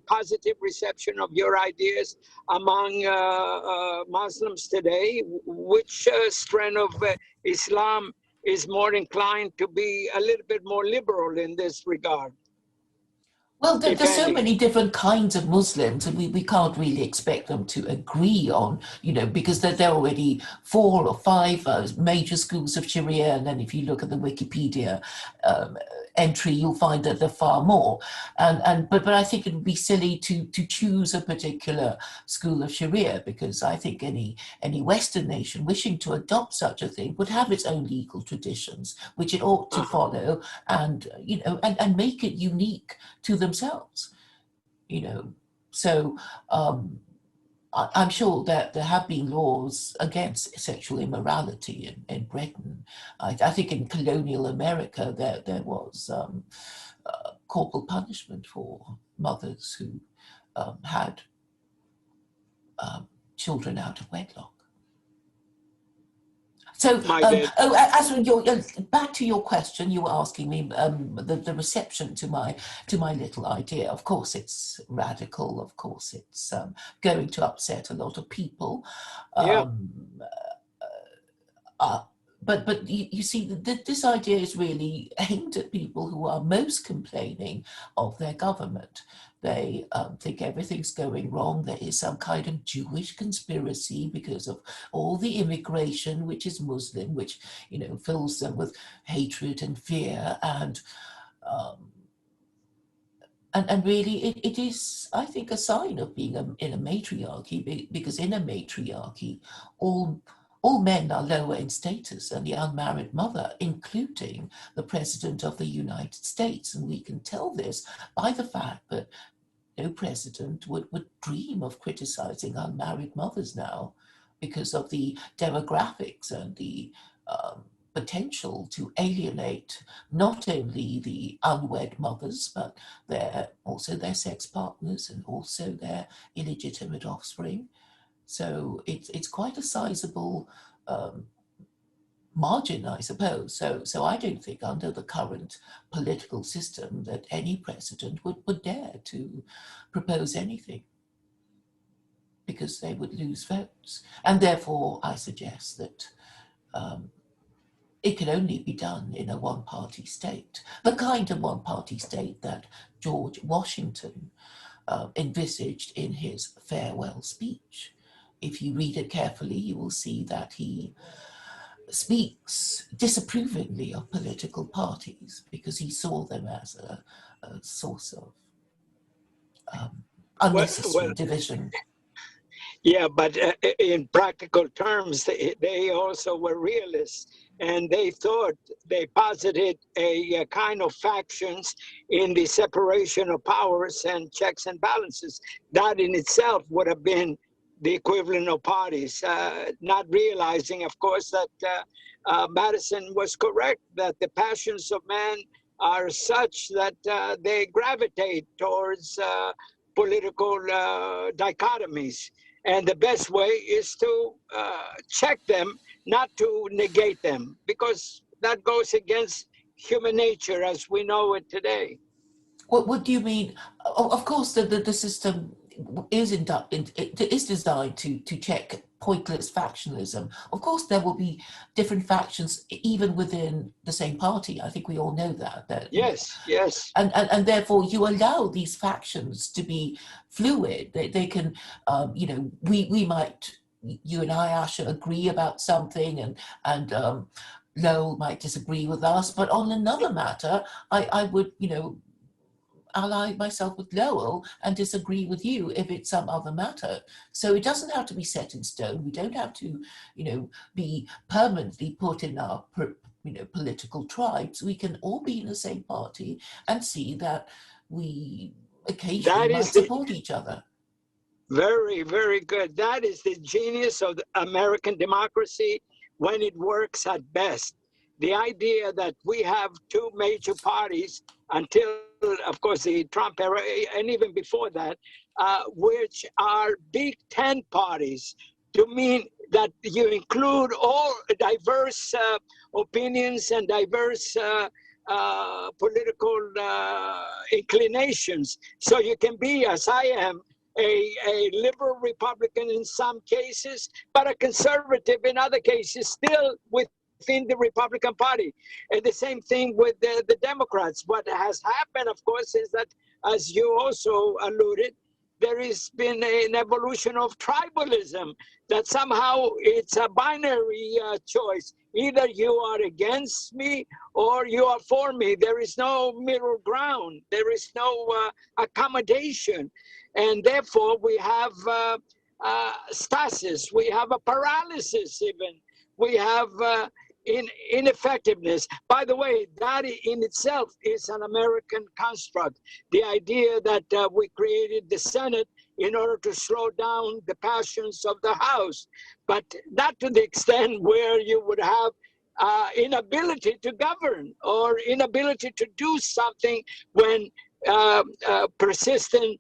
positive reception of your ideas among Muslims today? Which strand of Islam is more inclined to be a little bit more liberal in this regard? Well, there's so many different kinds of Muslims, and we can't really expect them to agree on, because there are already 4 or 5 major schools of Sharia, and then if you look at the Wikipedia entry, you'll find that there are far more. But I think it would be silly to choose a particular school of Sharia, because I think any Western nation wishing to adopt such a thing would have its own legal traditions, which it ought to follow, and and make it unique to themselves. So I'm sure that there have been laws against sexual immorality in Britain. I think in colonial America there was corporal punishment for mothers who had children out of wedlock. So, as back to your question, you were asking me the reception to my little idea. Of course, it's radical. Of course, it's going to upset a lot of people. But you see, this idea is really aimed at people who are most complaining of their government. They think everything's going wrong. There is some kind of Jewish conspiracy because of all the immigration, which is Muslim, which fills them with hatred and fear, and really it is, I think, a sign of being in a matriarchy, because in a matriarchy, all men are lower in status than the unmarried mother, including the President of the United States. And we can tell this by the fact that no president would dream of criticizing unmarried mothers now, because of the demographics and the potential to alienate not only the unwed mothers, but also their sex partners and also their illegitimate offspring. So it's quite a sizable margin, I suppose. So I don't think under the current political system that any president would dare to propose anything, because they would lose votes. And therefore, I suggest that it can only be done in a one-party state, the kind of one-party state that George Washington envisaged in his farewell speech. If you read it carefully, you will see that he speaks disapprovingly of political parties, because he saw them as a source of unnecessary division. Yeah, but in practical terms, they also were realists, and they posited a kind of factions in the separation of powers and checks and balances. That in itself would have been the equivalent of parties, not realizing, of course, that Madison was correct, that the passions of man are such that they gravitate towards political dichotomies. And the best way is to check them, not to negate them, because that goes against human nature as we know it today. What do you mean? Of course, the system is designed to check pointless factionalism. Of course, there will be different factions even within the same party. I think we all know that. Yes. And therefore, you allow these factions to be fluid. They can, we might, you and I, Asha, agree about something, and Lowell might disagree with us, but on another matter, I would, ally myself with Lowell and disagree with you if it's some other matter. So it doesn't have to be set in stone. We don't have to, be permanently put in our, political tribes. We can all be in the same party and see that we occasionally might support each other. Very, very good. That is the genius of the American democracy when it works at best. The idea that we have 2 major parties until, of course, the Trump era, and even before that, which are big 10 parties, to mean that you include all diverse opinions and diverse political inclinations. So you can be, as I am, a liberal Republican in some cases, but a conservative in other cases, still within the Republican Party. And the same thing with the Democrats. What has happened, of course, is that, as you also alluded, there has been an evolution of tribalism, that somehow it's a binary choice. Either you are against me or you are for me. There is no middle ground. There is no accommodation. And therefore, we have stasis. We have a paralysis even. We have ineffectiveness. By the way, that in itself is an American construct. The idea that we created the Senate in order to slow down the passions of the House, but not to the extent where you would have inability to govern or inability to do something when persistent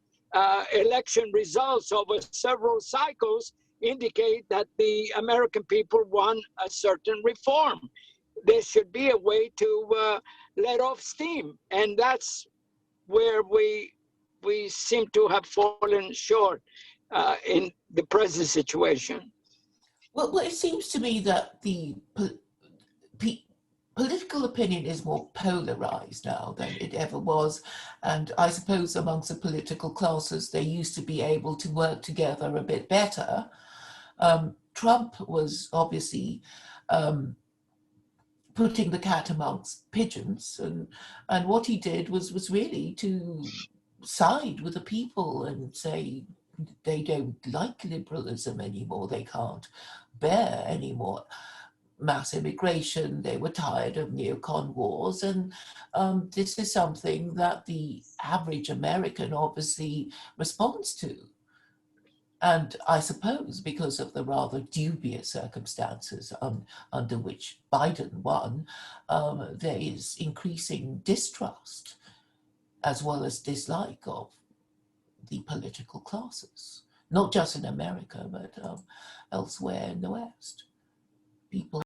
election results over several cycles indicate that the American people want a certain reform. There should be a way to let off steam, and that's where we seem to have fallen short in the present situation. Well, it seems to me that the political opinion is more polarized now than it ever was. And I suppose amongst the political classes, they used to be able to work together a bit better. Trump was obviously putting the cat amongst pigeons, and what he did was really to side with the people and say they don't like liberalism anymore, they can't bear anymore mass immigration, they were tired of neocon wars, and this is something that the average American obviously responds to. And I suppose because of the rather dubious circumstances under which Biden won, there is increasing distrust as well as dislike of the political classes, not just in America, but elsewhere in the West. People